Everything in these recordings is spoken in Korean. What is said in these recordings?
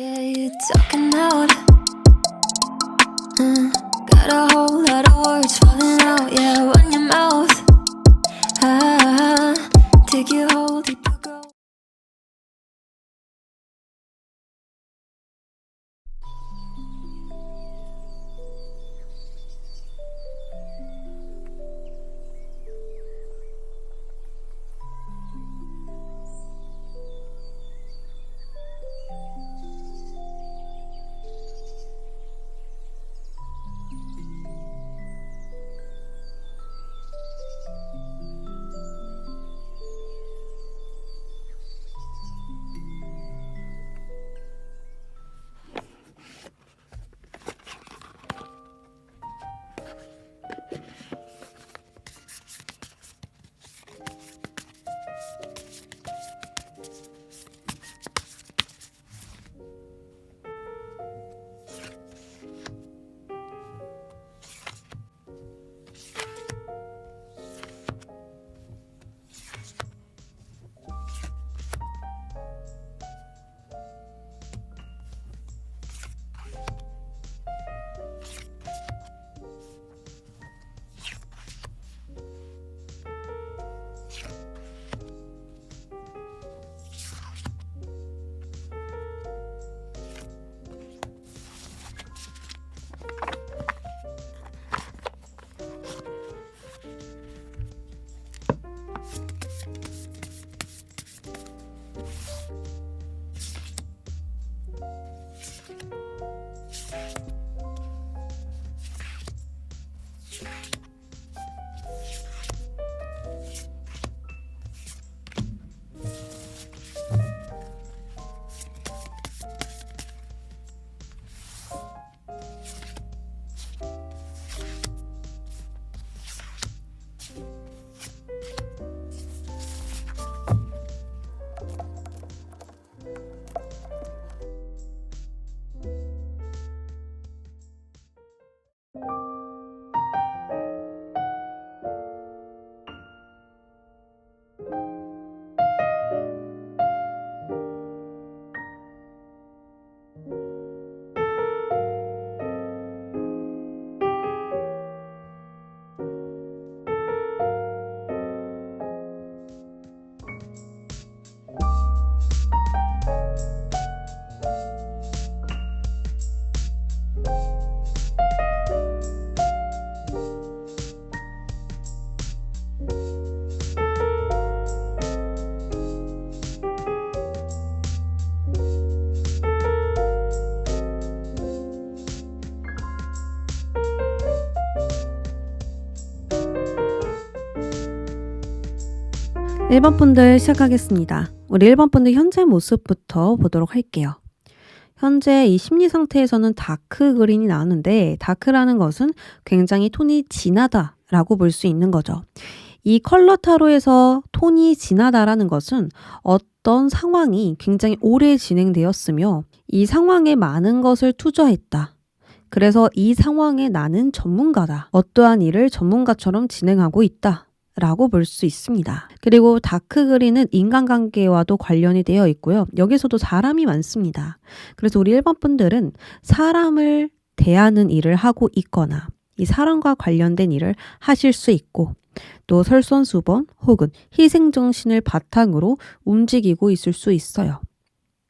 Yeah, you talking out. Got a whole lot of words falling out. Yeah, run your mouth. Take you whole deep go. (1번) 분들 시작하겠습니다. 우리 (1번) 분들 현재 모습부터 보도록 할게요. 현재 이 심리 상태에서는 다크 그린이 나오는데, 다크라는 것은 굉장히 톤이 진하다 라고 볼 수 있는 거죠. 이 컬러 타로에서 톤이 진하다라는 것은 어떤 상황이 굉장히 오래 진행되었으며 이 상황에 많은 것을 투자했다. 그래서 이 상황에 나는 전문가다. 어떠한 일을 전문가처럼 진행하고 있다. 라고 볼 수 있습니다. 그리고 다크 그린은 인간관계와도 관련이 되어 있고요. 여기서도 사람이 많습니다. 그래서 우리 1번 분들은 사람을 대하는 일을 하고 있거나 이 사람과 관련된 일을 하실 수 있고, 또 솔선수범 혹은 희생정신을 바탕으로 움직이고 있을 수 있어요.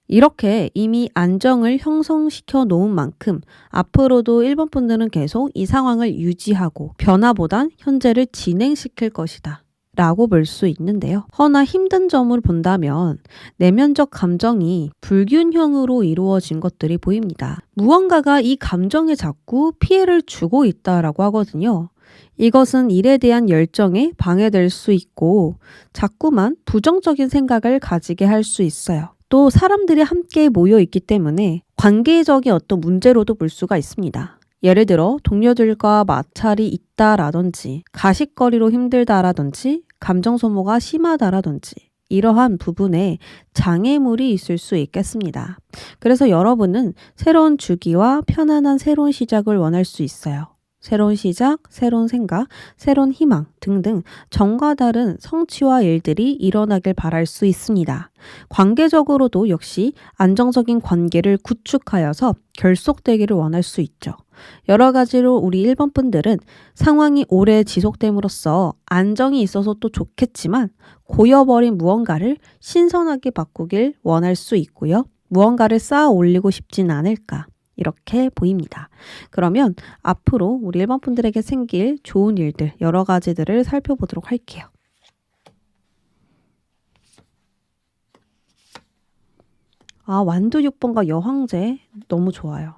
이렇게 이미 안정을 형성시켜 놓은 만큼 앞으로도 1번 분들은 계속 이 상황을 유지하고 변화보단 현재를 진행시킬 것이다 라고 볼 수 있는데요. 허나 힘든 점을 본다면 내면적 감정이 불균형으로 이루어진 것들이 보입니다. 무언가가 이 감정에 자꾸 피해를 주고 있다라고 하거든요. 이것은 일에 대한 열정에 방해될 수 있고 자꾸만 부정적인 생각을 가지게 할 수 있어요. 또 사람들이 함께 모여 있기 때문에 관계적인 어떤 문제로도 볼 수가 있습니다. 예를 들어 동료들과 마찰이 있다라든지 가십거리로 힘들다라든지 감정 소모가 심하다라든지 이러한 부분에 장애물이 있을 수 있겠습니다. 그래서 여러분은 새로운 주기와 편안한 새로운 시작을 원할 수 있어요. 새로운 시작, 새로운 생각, 새로운 희망 등등 정과 다른 성취와 일들이 일어나길 바랄 수 있습니다. 관계적으로도 역시 안정적인 관계를 구축하여서 결속되기를 원할 수 있죠. 여러 가지로 우리 1번 분들은 상황이 오래 지속됨으로써 안정이 있어서 또 좋겠지만 고여버린 무언가를 신선하게 바꾸길 원할 수 있고요. 무언가를 쌓아 올리고 싶진 않을까. 이렇게 보입니다. 그러면 앞으로 우리 1번 분들에게 생길 좋은 일들 여러 가지들을 살펴보도록 할게요. 완두 6번과 여황제 너무 좋아요.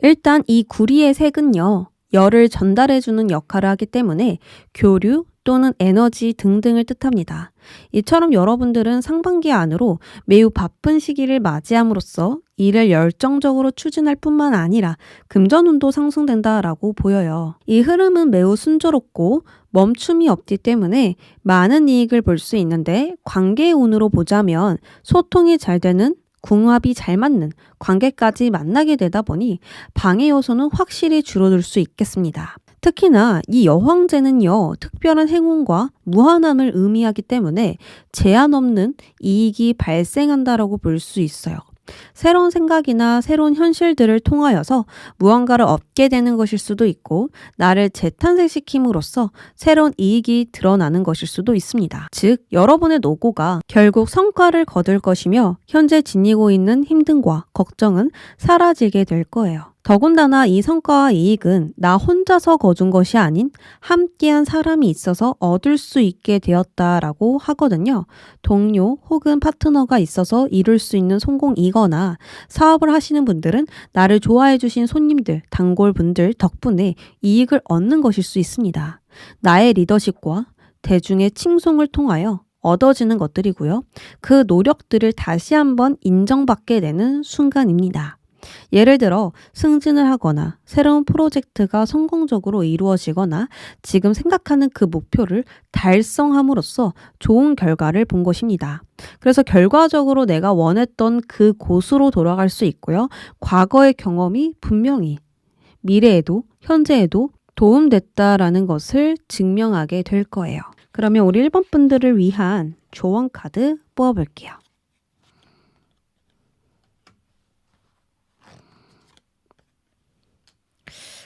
일단 이 구리의 색은요. 열을 전달해주는 역할을 하기 때문에 교류 또는 에너지 등등을 뜻합니다. 이처럼 여러분들은 상반기 안으로 매우 바쁜 시기를 맞이함으로써 일을 열정적으로 추진할 뿐만 아니라 금전운도 상승된다라고 보여요. 이 흐름은 매우 순조롭고 멈춤이 없기 때문에 많은 이익을 볼 수 있는데 관계의 운으로 보자면 소통이 잘 되는 궁합이 잘 맞는 관계까지 만나게 되다 보니 방해 요소는 확실히 줄어들 수 있겠습니다. 특히나 이 여황제는요, 특별한 행운과 무한함을 의미하기 때문에 제한 없는 이익이 발생한다라고 볼 수 있어요. 새로운 생각이나 새로운 현실들을 통하여서 무언가를 얻게 되는 것일 수도 있고 나를 재탄생시킴으로써 새로운 이익이 드러나는 것일 수도 있습니다. 즉 여러분의 노고가 결국 성과를 거둘 것이며 현재 지니고 있는 힘듦과 걱정은 사라지게 될 거예요. 더군다나 이 성과와 이익은 나 혼자서 거둔 것이 아닌 함께한 사람이 있어서 얻을 수 있게 되었다라고 하거든요. 동료 혹은 파트너가 있어서 이룰 수 있는 성공이거나 사업을 하시는 분들은 나를 좋아해 주신 손님들, 단골분들 덕분에 이익을 얻는 것일 수 있습니다. 나의 리더십과 대중의 칭송을 통하여 얻어지는 것들이고요. 그 노력들을 다시 한번 인정받게 되는 순간입니다. 예를 들어 승진을 하거나 새로운 프로젝트가 성공적으로 이루어지거나 지금 생각하는 그 목표를 달성함으로써 좋은 결과를 본 것입니다. 그래서 결과적으로 내가 원했던 그 곳으로 돌아갈 수 있고요. 과거의 경험이 분명히 미래에도 현재에도 도움됐다라는 것을 증명하게 될 거예요. 그러면 우리 1번 분들을 위한 조언 카드 뽑아볼게요.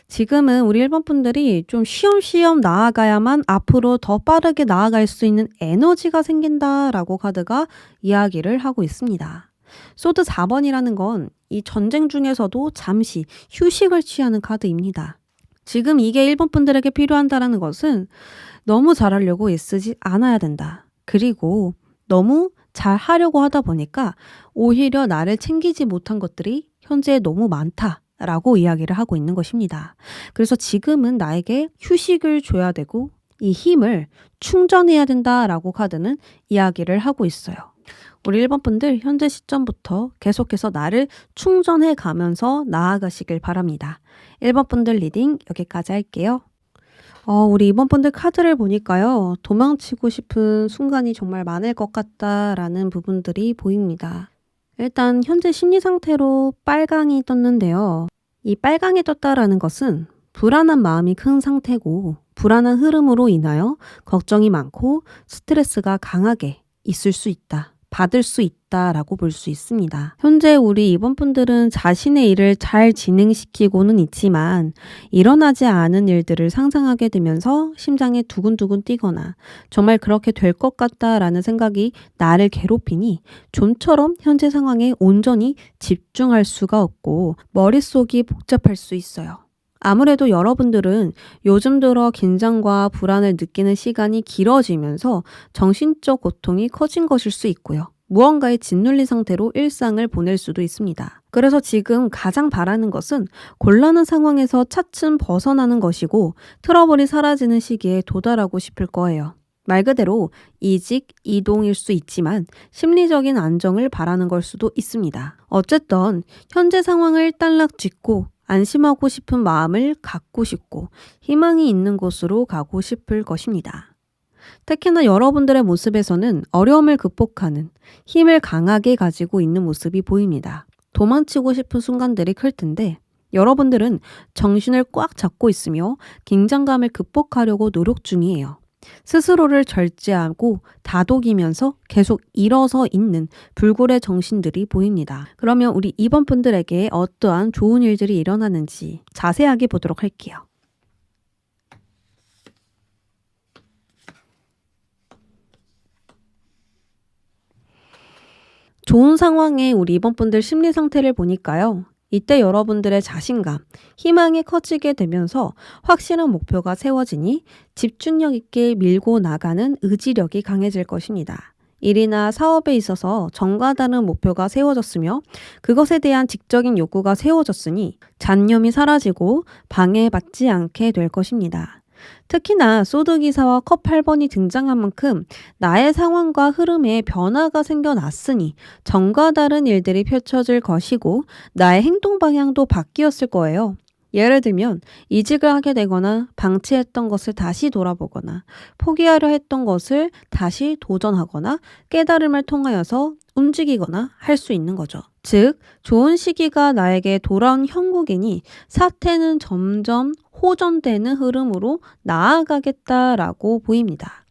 지금은 우리 1번 분들이 좀 쉬엄쉬엄 나아가야만 앞으로 더 빠르게 나아갈 수 있는 에너지가 생긴다라고 카드가 이야기를 하고 있습니다. 소드 4번이라는 건 이 전쟁 중에서도 잠시 휴식을 취하는 카드입니다. 지금 이게 1번 분들에게 필요한다라는 것은 너무 잘하려고 애쓰지 않아야 된다. 그리고 너무 잘 하려고 하다 보니까 오히려 나를 챙기지 못한 것들이 현재 너무 많다. 라고 이야기를 하고 있는 것입니다. 그래서 지금은 나에게 휴식을 줘야 되고 이 힘을 충전해야 된다라고 카드는 이야기를 하고 있어요. 우리 1번 분들 현재 시점부터 계속해서 나를 충전해 가면서 나아가시길 바랍니다. 1번 분들 리딩 여기까지 할게요. 우리 2번 분들 카드를 보니까요. 도망치고 싶은 순간이 정말 많을 것 같다라는 부분들이 보입니다. 일단 현재 심리 상태로 빨강이 떴는데요. 이 빨강이 떴다라는 것은 불안한 마음이 큰 상태고 불안한 흐름으로 인하여 걱정이 많고 스트레스가 강하게 있을 수 있다. 받을 수 있다라고 볼 수 있습니다. 현재 우리 이번 분들은 자신의 일을 잘 진행시키고는 있지만 일어나지 않은 일들을 상상하게 되면서 심장이 두근두근 뛰거나 정말 그렇게 될 것 같다라는 생각이 나를 괴롭히니 좀처럼 현재 상황에 온전히 집중할 수가 없고 머릿속이 복잡할 수 있어요. 아무래도 여러분들은 요즘 들어 긴장과 불안을 느끼는 시간이 길어지면서 정신적 고통이 커진 것일 수 있고요. 무언가에 짓눌린 상태로 일상을 보낼 수도 있습니다. 그래서 지금 가장 바라는 것은 곤란한 상황에서 차츰 벗어나는 것이고 트러블이 사라지는 시기에 도달하고 싶을 거예요. 말 그대로 이직, 이동일 수 있지만 심리적인 안정을 바라는 걸 수도 있습니다. 어쨌든 현재 상황을 딸락 짚고 안심하고 싶은 마음을 갖고 싶고 희망이 있는 곳으로 가고 싶을 것입니다. 특히나 여러분들의 모습에서는 어려움을 극복하는 힘을 강하게 가지고 있는 모습이 보입니다. 도망치고 싶은 순간들이 클 텐데 여러분들은 정신을 꽉 잡고 있으며 긴장감을 극복하려고 노력 중이에요. 스스로를 절제하고 다독이면서 계속 일어서 있는 불굴의 정신들이 보입니다. 그러면 우리 2번 분들에게 어떠한 좋은 일들이 일어나는지 자세하게 보도록 할게요. 좋은 상황에 우리 2번 분들 심리 상태를 보니까요. 이때 여러분들의 자신감, 희망이 커지게 되면서 확실한 목표가 세워지니 집중력 있게 밀고 나가는 의지력이 강해질 것입니다. 일이나 사업에 있어서 정과 다른 목표가 세워졌으며 그것에 대한 직접적인 욕구가 세워졌으니 잡념이 사라지고 방해받지 않게 될 것입니다. 특히나 소드기사와 컵 8번이 등장한 만큼 나의 상황과 흐름에 변화가 생겨났으니 전과 다른 일들이 펼쳐질 것이고 나의 행동 방향도 바뀌었을 거예요. 예를 들면 이직을 하게 되거나 방치했던 것을 다시 돌아보거나 포기하려 했던 것을 다시 도전하거나 깨달음을 통하여서 움직이거나 할 수 있는 거죠. 즉, 좋은 시기가 나에게 돌아온 형국이니 사태는 점점 호전되는 흐름으로 나아가겠다라고 보입니다.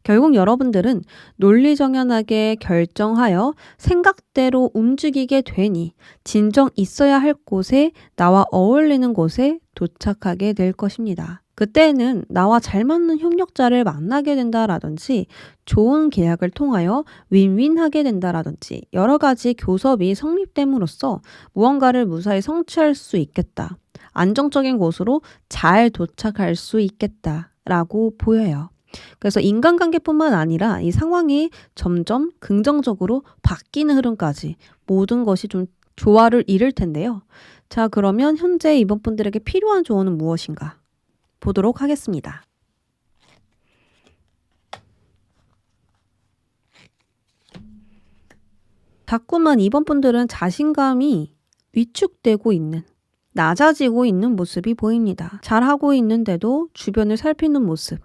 결국 여러분들은 논리정연하게 결정하여 생각대로 움직이게 되니 진정 있어야 할 곳에 나와 어울리는 곳에 도착하게 될 것입니다. 그때는 나와 잘 맞는 협력자를 만나게 된다라든지 좋은 계약을 통하여 윈윈하게 된다라든지 여러 가지 교섭이 성립됨으로써 무언가를 무사히 성취할 수 있겠다. 안정적인 곳으로 잘 도착할 수 있겠다라고 보여요. 그래서 인간관계뿐만 아니라 이 상황이 점점 긍정적으로 바뀌는 흐름까지 모든 것이 좀 조화를 이룰 텐데요. 자, 그러면 현재 이번 분들에게 필요한 조언은 무엇인가? 보도록 하겠습니다. 자꾸만 이번 분들은 자신감이 위축되고 있는, 낮아지고 있는 모습이 보입니다. 잘하고 있는데도 주변을 살피는 모습,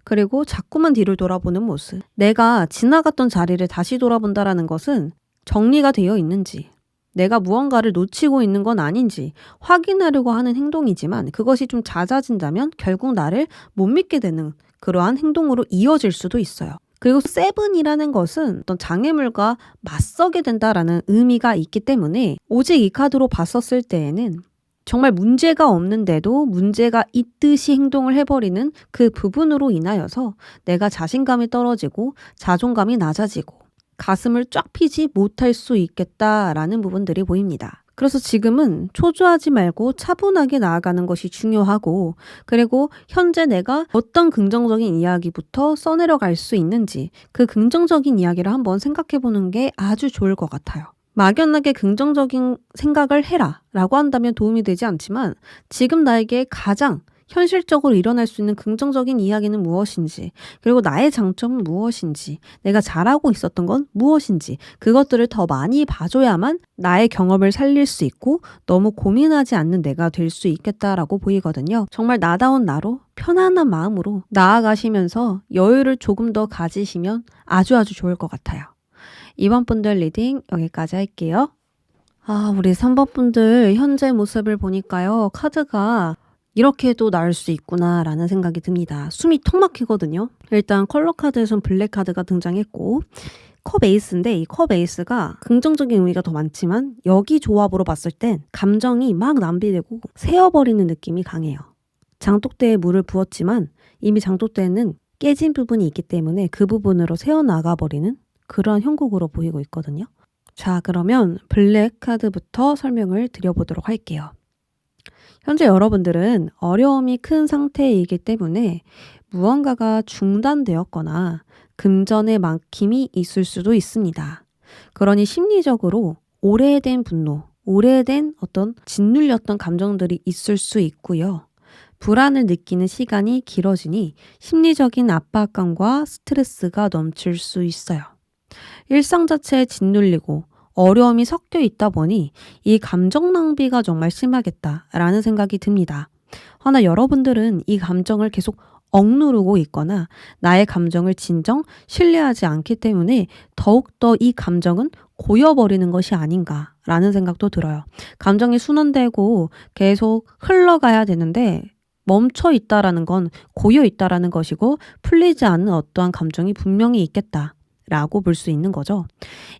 그리고 자꾸만 뒤를 돌아보는 모습. 내가 지나갔던 자리를 다시 돌아본다라는 것은 정리가 되어 있는지, 내가 무언가를 놓치고 있는 건 아닌지 확인하려고 하는 행동이지만 그것이 좀 잦아진다면 결국 나를 못 믿게 되는 그러한 행동으로 이어질 수도 있어요. 그리고 세븐이라는 것은 어떤 장애물과 맞서게 된다라는 의미가 있기 때문에 오직 이 카드로 봤었을 때에는 정말 문제가 없는데도 문제가 있듯이 행동을 해버리는 그 부분으로 인하여서 내가 자신감이 떨어지고 자존감이 낮아지고 가슴을 쫙 피지 못할 수 있겠다라는 부분들이 보입니다. 그래서 지금은 초조하지 말고 차분하게 나아가는 것이 중요하고, 그리고 현재 내가 어떤 긍정적인 이야기부터 써내려갈 수 있는지 그 긍정적인 이야기를 한번 생각해 보는 게 아주 좋을 것 같아요. 막연하게 긍정적인 생각을 해라 라고 한다면 도움이 되지 않지만 지금 나에게 가장 현실적으로 일어날 수 있는 긍정적인 이야기는 무엇인지, 그리고 나의 장점은 무엇인지, 내가 잘하고 있었던 건 무엇인지 그것들을 더 많이 봐줘야만 나의 경험을 살릴 수 있고 너무 고민하지 않는 내가 될 수 있겠다라고 보이거든요. 정말 나다운 나로 편안한 마음으로 나아가시면서 여유를 조금 더 가지시면 아주 좋을 것 같아요. 2번 분들 리딩 여기까지 할게요. 우리 3번 분들 현재 모습을 보니까요. 카드가 이렇게도 나올 수 있구나 라는 생각이 듭니다. 숨이 턱 막히거든요. 일단 컬러 카드에선 블랙 카드가 등장했고 컵 에이스인데 이 컵 에이스가 긍정적인 의미가 더 많지만 여기 조합으로 봤을 땐 감정이 막 낭비되고 새어버리는 느낌이 강해요. 장독대에 물을 부었지만 이미 장독대에는 깨진 부분이 있기 때문에 그 부분으로 새어나가버리는 그런 형국으로 보이고 있거든요. 자, 그러면 블랙 카드부터 설명을 드려보도록 할게요. 현재 여러분들은 어려움이 큰 상태이기 때문에 무언가가 중단되었거나 금전의 막힘이 있을 수도 있습니다. 그러니 심리적으로 오래된 분노, 오래된 어떤 짓눌렸던 감정들이 있을 수 있고요. 불안을 느끼는 시간이 길어지니 심리적인 압박감과 스트레스가 넘칠 수 있어요. 일상 자체에 짓눌리고 어려움이 섞여 있다 보니 이 감정 낭비가 정말 심하겠다라는 생각이 듭니다. 허나 여러분들은 이 감정을 계속 억누르고 있거나 나의 감정을 진정 신뢰하지 않기 때문에 더욱더 이 감정은 고여버리는 것이 아닌가라는 생각도 들어요. 감정이 순환되고 계속 흘러가야 되는데 멈춰 있다라는 건 고여 있다라는 것이고 풀리지 않는 어떠한 감정이 분명히 있겠다. 라고 볼 수 있는 거죠.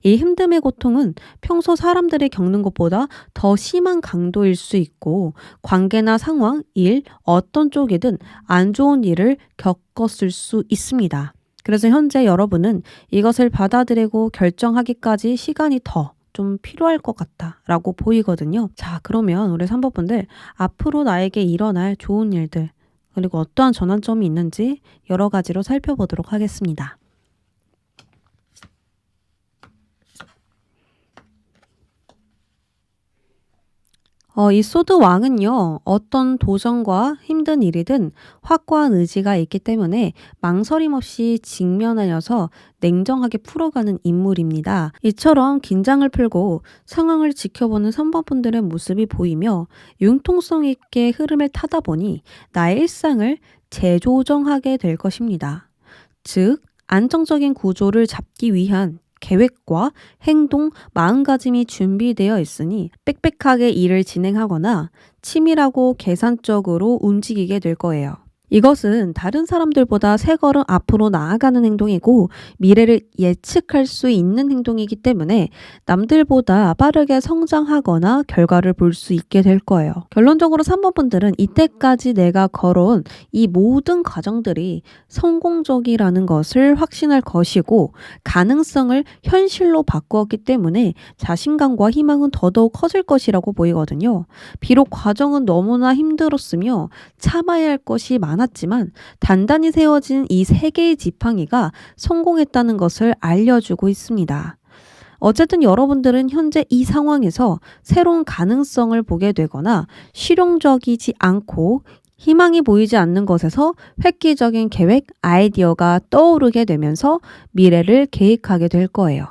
이 힘듦의 고통은 평소 사람들이 겪는 것보다 더 심한 강도일 수 있고 관계나 상황, 일, 어떤 쪽이든 안 좋은 일을 겪었을 수 있습니다. 그래서 현재 여러분은 이것을 받아들이고 결정하기까지 시간이 더 좀 필요할 것 같다라고 보이거든요. 자, 그러면 우리 3번 분들 앞으로 나에게 일어날 좋은 일들 그리고 어떠한 전환점이 있는지 여러 가지로 살펴보도록 하겠습니다. 이 소드 왕은요, 어떤 도전과 힘든 일이든 확고한 의지가 있기 때문에 망설임 없이 직면하여서 냉정하게 풀어가는 인물입니다. 이처럼 긴장을 풀고 상황을 지켜보는 3번 분들의 모습이 보이며 융통성 있게 흐름을 타다 보니 나의 일상을 재조정하게 될 것입니다. 즉, 안정적인 구조를 잡기 위한 계획과 행동, 마음가짐이 준비되어 있으니 빽빽하게 일을 진행하거나 치밀하고 계산적으로 움직이게 될 거예요. 이것은 다른 사람들보다 세 걸음 앞으로 나아가는 행동이고 미래를 예측할 수 있는 행동이기 때문에 남들보다 빠르게 성장하거나 결과를 볼 수 있게 될 거예요. 결론적으로 3번 분들은 이때까지 내가 걸어온 이 모든 과정들이 성공적이라는 것을 확신할 것이고 가능성을 현실로 바꾸었기 때문에 자신감과 희망은 더더욱 커질 것이라고 보이거든요. 비록 과정은 너무나 힘들었으며 참아야 할 것이 많았지만 단단히 세워진 이 세 개의 지팡이가 성공했다는 것을 알려주고 있습니다. 어쨌든 여러분들은 현재 이 상황에서 새로운 가능성을 보게 되거나 실용적이지 않고 희망이 보이지 않는 것에서 획기적인 계획, 아이디어가 떠오르게 되면서 미래를 계획하게 될 거예요.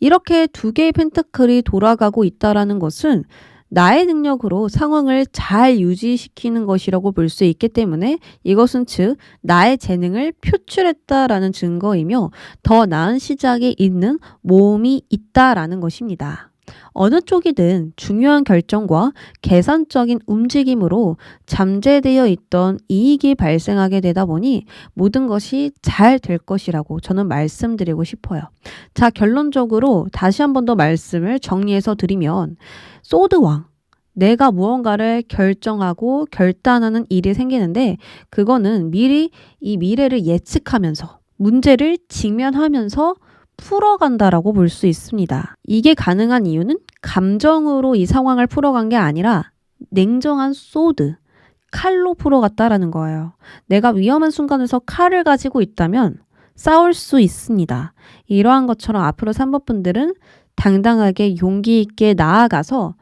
이렇게 두 개의 펜타클이 돌아가고 있다는 것은 나의 능력으로 상황을 잘 유지시키는 것이라고 볼 수 있기 때문에 이것은 즉 나의 재능을 표출했다라는 증거이며 더 나은 시작이 있는 모험이 있다라는 것입니다. 어느 쪽이든 중요한 결정과 계산적인 움직임으로 잠재되어 있던 이익이 발생하게 되다 보니 모든 것이 잘 될 것이라고 저는 말씀드리고 싶어요. 자, 결론적으로 다시 한 번 더 말씀을 정리해서 드리면 소드왕, 내가 무언가를 결정하고 결단하는 일이 생기는데 그거는 미리 이 미래를 예측하면서 문제를 직면하면서 풀어간다라고 볼 수 있습니다. 이게 가능한 이유는 감정으로 이 상황을 풀어간 게 아니라 냉정한 소드, 칼로 풀어갔다라는 거예요. 내가 위험한 순간에서 칼을 가지고 있다면 싸울 수 있습니다. 이러한 것처럼 앞으로 3번 분들은 당당하게 용기 있게 나아가서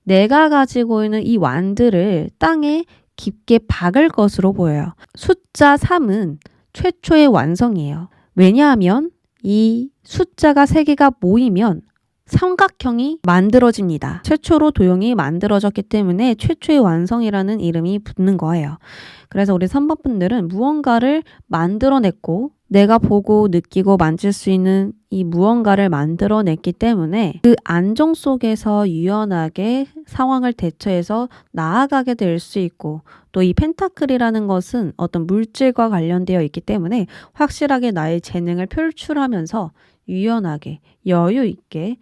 내가 가지고 있는 이 완들을 땅에 깊게 박을 것으로 보여요. 숫자 3은 최초의 완성이에요. 왜냐하면 이 숫자가 3개가 모이면 삼각형이 만들어집니다. 최초로 도형이 만들어졌기 때문에 최초의 완성이라는 이름이 붙는 거예요. 그래서 우리 3번 분들은 무언가를 만들어냈고 내가 보고 느끼고 만질 수 있는 이 무언가를 만들어냈기 때문에 그 안정 속에서 유연하게 상황을 대처해서 나아가게 될 수 있고 또 이 펜타클이라는 것은 어떤 물질과 관련되어 있기 때문에 확실하게 나의 재능을 표출하면서 유연하게 여유 있게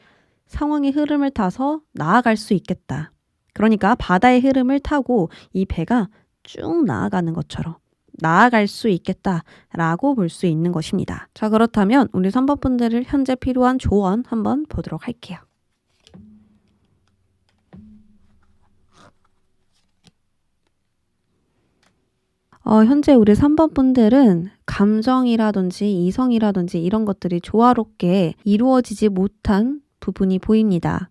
상황의 흐름을 타서 나아갈 수 있겠다. 그러니까 바다의 흐름을 타고 이 배가 쭉 나아가는 것처럼 나아갈 수 있겠다라고 볼 수 있는 것입니다. 자, 그렇다면 우리 3번 분들을 현재 필요한 조언 한번 보도록 할게요. 현재 우리 3번 분들은 감정이라든지 이성이라든지 이런 것들이 조화롭게 이루어지지 못한 부분이 보입니다.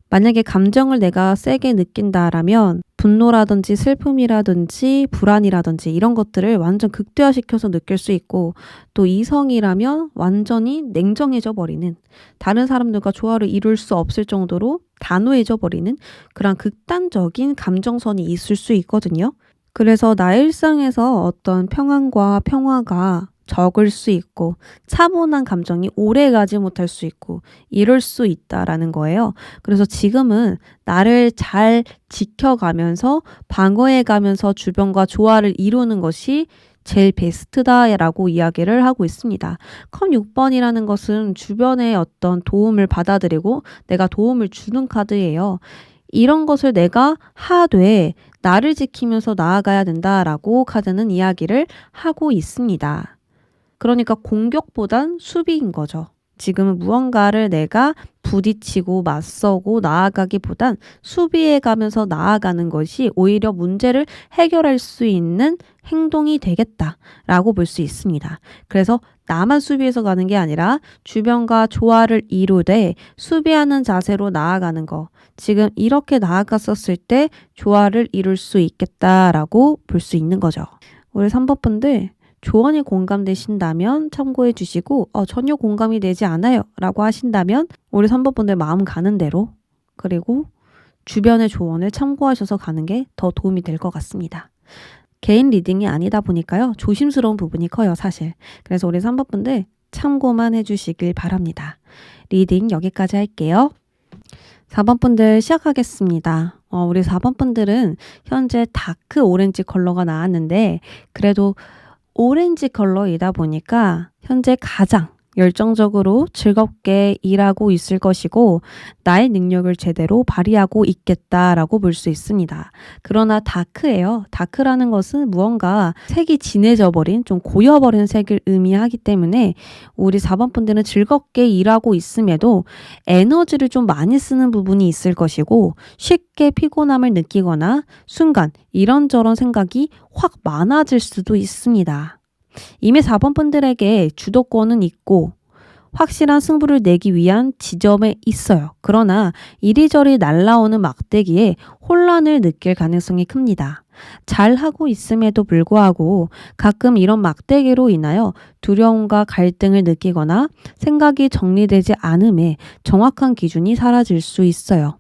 만약에 감정을 내가 세게 느낀다라면 분노라든지 슬픔이라든지 불안이라든지 이런 것들을 완전 극대화시켜서 느낄 수 있고 또 이성이라면 완전히 냉정해져 버리는 다른 사람들과 조화를 이룰 수 없을 정도로 단호해져 버리는 그런 극단적인 감정선이 있을 수 있거든요. 그래서 나의 일상에서 어떤 평안과 평화가 적을 수 있고 차분한 감정이 오래 가지 못할 수 있고 이럴 수 있다라는 거예요. 그래서 지금은 나를 잘 지켜가면서 방어해가면서 주변과 조화를 이루는 것이 제일 베스트다라고 이야기를 하고 있습니다. 컵 6번이라는 것은 주변의 어떤 도움을 받아들이고 내가 도움을 주는 카드예요. 이런 것을 내가 하되 나를 지키면서 나아가야 된다라고 카드는 이야기를 하고 있습니다. 그러니까 공격보단 수비인 거죠. 지금은 무언가를 내가 부딪히고 맞서고 나아가기보단 수비해 가면서 나아가는 것이 오히려 문제를 해결할 수 있는 행동이 되겠다라고 볼 수 있습니다. 그래서 나만 수비해서 가는 게 아니라 주변과 조화를 이루되 수비하는 자세로 나아가는 거. 지금 이렇게 나아갔었을 때 조화를 이룰 수 있겠다라고 볼 수 있는 거죠. 우리 3번 분들 조언이 공감되신다면 참고해 주시고 전혀 공감이 되지 않아요 라고 하신다면 우리 3번 분들 마음 가는 대로 그리고 주변의 조언을 참고하셔서 가는 게 더 도움이 될 것 같습니다. 개인 리딩이 아니다 보니까요. 조심스러운 부분이 커요 사실. 그래서 우리 3번 분들 참고만 해주시길 바랍니다. 리딩 여기까지 할게요. 4번 분들 시작하겠습니다. 우리 4번 분들은 현재 다크 오렌지 컬러가 나왔는데 그래도 오렌지 컬러이다 보니까 현재 가장 열정적으로 즐겁게 일하고 있을 것이고 나의 능력을 제대로 발휘하고 있겠다라고 볼 수 있습니다. 그러나 다크예요. 다크라는 것은 무언가 색이 진해져 버린 좀 고여버린 색을 의미하기 때문에 우리 4번 분들은 즐겁게 일하고 있음에도 에너지를 좀 많이 쓰는 부분이 있을 것이고 쉽게 피곤함을 느끼거나 순간 이런저런 생각이 확 많아질 수도 있습니다. 이미 4번 분들에게 주도권은 있고 확실한 승부를 내기 위한 지점에 있어요. 그러나 이리저리 날라오는 막대기에 혼란을 느낄 가능성이 큽니다. 잘하고 있음에도 불구하고 가끔 이런 막대기로 인하여 두려움과 갈등을 느끼거나 생각이 정리되지 않음에 정확한 기준이 사라질 수 있어요.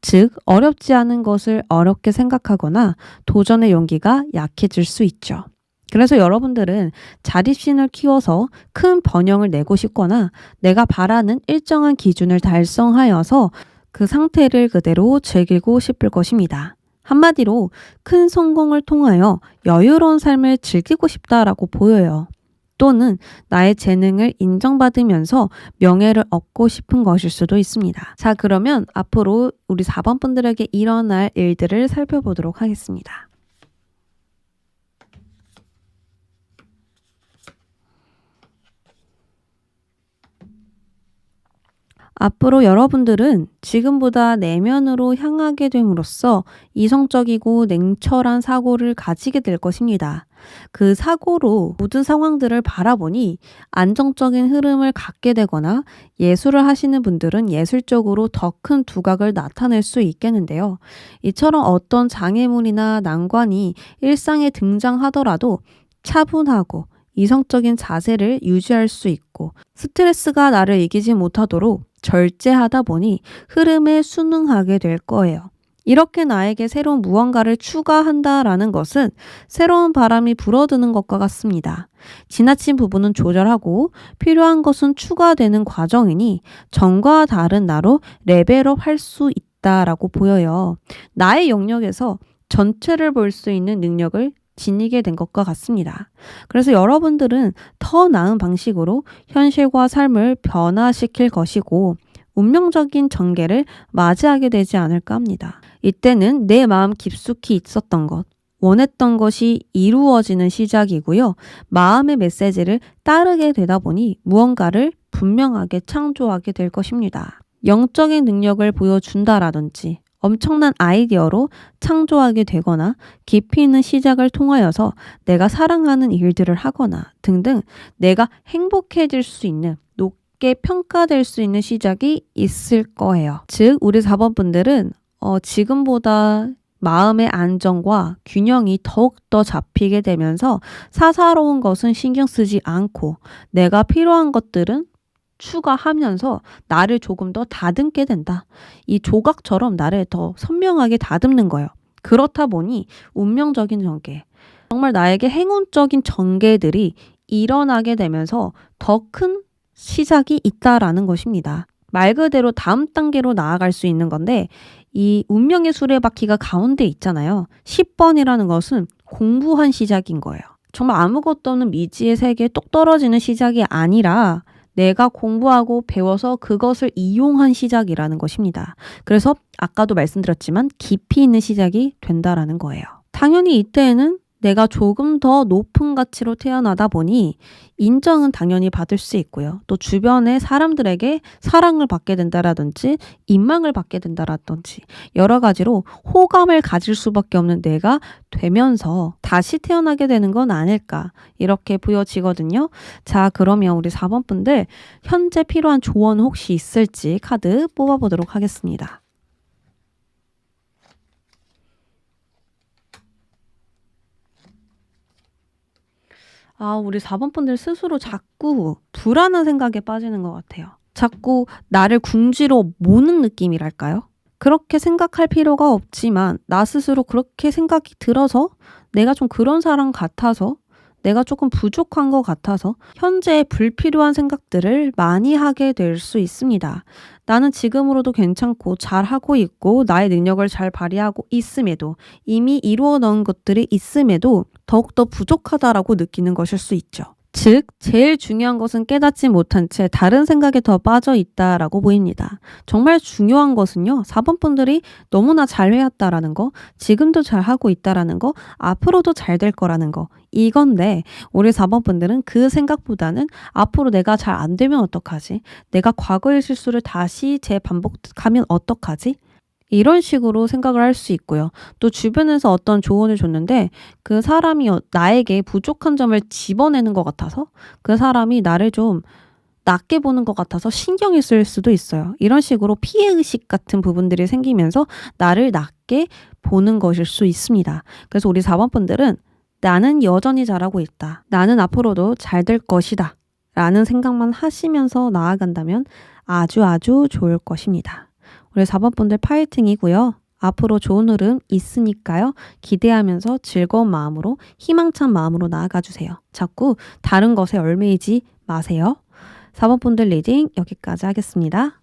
즉, 어렵지 않은 것을 어렵게 생각하거나 도전의 용기가 약해질 수 있죠. 그래서 여러분들은 자립심을 키워서 큰 번영을 내고 싶거나 내가 바라는 일정한 기준을 달성하여서 그 상태를 그대로 즐기고 싶을 것입니다. 한마디로 큰 성공을 통하여 여유로운 삶을 즐기고 싶다라고 보여요. 또는 나의 재능을 인정받으면서 명예를 얻고 싶은 것일 수도 있습니다. 자, 그러면 앞으로 우리 4번 분들에게 일어날 일들을 살펴보도록 하겠습니다. 앞으로 여러분들은 지금보다 내면으로 향하게 됨으로써 이성적이고 냉철한 사고를 가지게 될 것입니다. 그 사고로 모든 상황들을 바라보니 안정적인 흐름을 갖게 되거나 예술을 하시는 분들은 예술적으로 더 큰 두각을 나타낼 수 있겠는데요. 이처럼 어떤 장애물이나 난관이 일상에 등장하더라도 차분하고 이성적인 자세를 유지할 수 있고 스트레스가 나를 이기지 못하도록 절제하다 보니 흐름에 순응하게 될 거예요. 이렇게 나에게 새로운 무언가를 추가한다라는 것은 새로운 바람이 불어드는 것과 같습니다. 지나친 부분은 조절하고 필요한 것은 추가되는 과정이니 전과 다른 나로 레벨업 할 수 있다라고 보여요. 나의 영역에서 전체를 볼 수 있는 능력을 지니게 된 것과 같습니다. 그래서 여러분들은 더 나은 방식으로 현실과 삶을 변화시킬 것이고 운명적인 전개를 맞이하게 되지 않을까 합니다. 이때는 내 마음 깊숙이 있었던 것, 원했던 것이 이루어지는 시작이고요. 마음의 메시지를 따르게 되다 보니 무언가를 분명하게 창조하게 될 것입니다. 영적인 능력을 보여준다라든지 엄청난 아이디어로 창조하게 되거나 깊이 있는 시작을 통하여서 내가 사랑하는 일들을 하거나 등등 내가 행복해질 수 있는 높게 평가될 수 있는 시작이 있을 거예요. 즉 우리 4번 분들은 지금보다 마음의 안정과 균형이 더욱더 잡히게 되면서 사사로운 것은 신경 쓰지 않고 내가 필요한 것들은 추가하면서 나를 조금 더 다듬게 된다. 이 조각처럼 나를 더 선명하게 다듬는 거예요. 그렇다 보니 운명적인 전개, 정말 나에게 행운적인 전개들이 일어나게 되면서 더 큰 시작이 있다라는 것입니다. 말 그대로 다음 단계로 나아갈 수 있는 건데 이 운명의 수레바퀴가 가운데 있잖아요. 10번이라는 것은 공부한 시작인 거예요. 정말 아무것도 없는 미지의 세계에 똑 떨어지는 시작이 아니라 내가 공부하고 배워서 그것을 이용한 시작이라는 것입니다. 그래서 아까도 말씀드렸지만 깊이 있는 시작이 된다라는 거예요. 당연히 이때에는 내가 조금 더 높은 가치로 태어나다 보니 인정은 당연히 받을 수 있고요. 또 주변의 사람들에게 사랑을 받게 된다라든지 인망을 받게 된다라든지 여러 가지로 호감을 가질 수밖에 없는 내가 되면서 다시 태어나게 되는 건 아닐까 이렇게 보여지거든요. 자, 그러면 우리 4번 분들 현재 필요한 조언 혹시 있을지 카드 뽑아보도록 하겠습니다. 우리 4번 분들 스스로 자꾸 불안한 생각에 빠지는 것 같아요. 자꾸 나를 궁지로 모는 느낌이랄까요? 그렇게 생각할 필요가 없지만 나 스스로 그렇게 생각이 들어서 내가 좀 그런 사람 같아서 내가 조금 부족한 것 같아서 현재 불필요한 생각들을 많이 하게 될 수 있습니다. 나는 지금으로도 괜찮고 잘하고 있고 나의 능력을 잘 발휘하고 있음에도 이미 이루어 놓은 것들이 있음에도 더욱더 부족하다라고 느끼는 것일 수 있죠. 즉, 제일 중요한 것은 깨닫지 못한 채 다른 생각에 더 빠져 있다라고 보입니다. 정말 중요한 것은요, 4번 분들이 너무나 잘 해왔다라는 거, 지금도 잘 하고 있다라는 거, 앞으로도 잘 될 거라는 거, 이건데, 우리 4번 분들은 그 생각보다는 앞으로 내가 잘 안 되면 어떡하지? 내가 과거의 실수를 다시 재반복하면 어떡하지? 이런 식으로 생각을 할 수 있고요. 또 주변에서 어떤 조언을 줬는데 그 사람이 나에게 부족한 점을 집어내는 것 같아서 그 사람이 나를 좀 낮게 보는 것 같아서 신경이 쓰일 수도 있어요. 이런 식으로 피해의식 같은 부분들이 생기면서 나를 낮게 보는 것일 수 있습니다. 그래서 우리 4번 분들은 나는 여전히 잘하고 있다. 나는 앞으로도 잘 될 것이다. 라는 생각만 하시면서 나아간다면 아주 좋을 것입니다. 우리 4번 분들 파이팅이고요. 앞으로 좋은 흐름 있으니까요. 기대하면서 즐거운 마음으로 희망찬 마음으로 나아가주세요. 자꾸 다른 것에 얽매이지 마세요. 4번 분들 리딩 여기까지 하겠습니다.